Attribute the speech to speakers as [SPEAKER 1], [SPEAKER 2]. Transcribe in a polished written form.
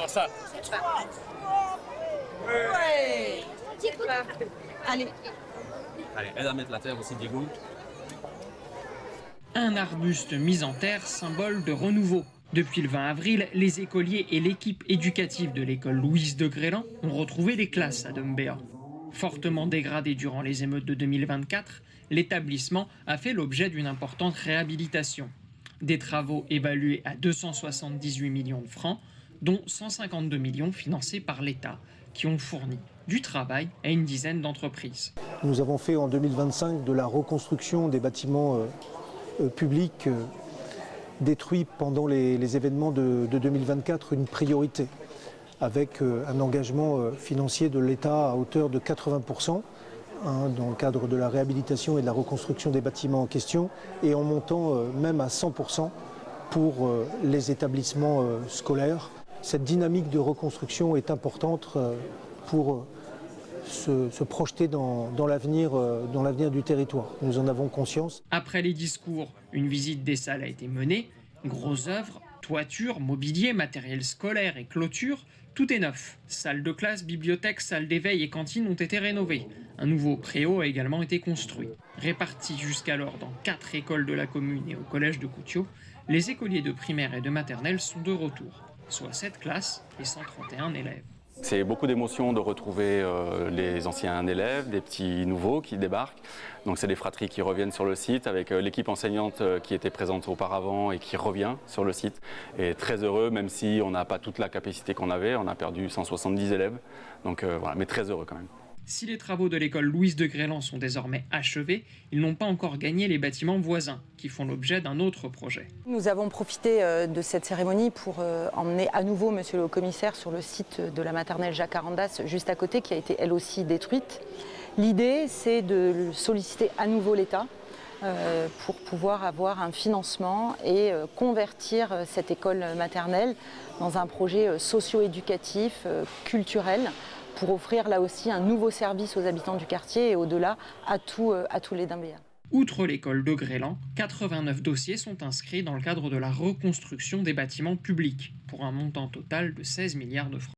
[SPEAKER 1] faire ça.
[SPEAKER 2] Ouais. Allez.
[SPEAKER 1] Allez, aide à mettre la terre aussi, Diego.
[SPEAKER 3] Un arbuste mis en terre, symbole de renouveau. Depuis le 20 avril, les écoliers et l'équipe éducative de l'école Louise de Grélan ont retrouvé des classes à Dombéa. Fortement dégradé durant les émeutes de 2024, l'établissement a fait l'objet d'une importante réhabilitation. Des travaux évalués à 278 millions de francs, dont 152 millions financés par l'État, qui ont fourni du travail à une dizaine d'entreprises.
[SPEAKER 4] Nous avons fait en 2025 de la reconstruction des bâtiments publics détruits pendant les événements de 2024 une priorité, avec un engagement financier de l'État à hauteur de 80%, dans le cadre de la réhabilitation et de la reconstruction des bâtiments en question, et en montant même à 100% pour les établissements scolaires. Cette dynamique de reconstruction est importante pour se projeter dans l'avenir du territoire. Nous en avons conscience.
[SPEAKER 3] Après les discours, une visite des salles a été menée. Grosses œuvres, toitures, mobilier, matériel scolaire et clôture, tout est neuf. Salles de classe, bibliothèques, salles d'éveil et cantines ont été rénovées. Un nouveau préau a également été construit. Répartis jusqu'alors dans 4 écoles de la commune et au collège de Coutiaux, les écoliers de primaire et de maternelle sont de retour, soit 7 classes et 131 élèves.
[SPEAKER 5] C'est beaucoup d'émotions de retrouver les anciens élèves, des petits nouveaux qui débarquent. Donc c'est des fratries qui reviennent sur le site avec l'équipe enseignante qui était présente auparavant et qui revient sur le site. Et très heureux, même si on n'a pas toute la capacité qu'on avait, on a perdu 170 élèves. Donc voilà, mais très heureux quand même.
[SPEAKER 3] Si les travaux de l'école Louise de Grélan sont désormais achevés, ils n'ont pas encore gagné les bâtiments voisins, qui font l'objet d'un autre projet.
[SPEAKER 2] Nous avons profité de cette cérémonie pour emmener à nouveau monsieur le haut-commissaire sur le site de la maternelle Jacques Arandas, juste à côté, qui a été elle aussi détruite. L'idée, c'est de solliciter à nouveau l'État pour pouvoir avoir un financement et convertir cette école maternelle dans un projet socio-éducatif, culturel, pour offrir là aussi un nouveau service aux habitants du quartier et au-delà à tous les Dombéens.
[SPEAKER 3] Outre l'école de Grélan, 89 dossiers sont inscrits dans le cadre de la reconstruction des bâtiments publics, pour un montant total de 16 milliards de francs.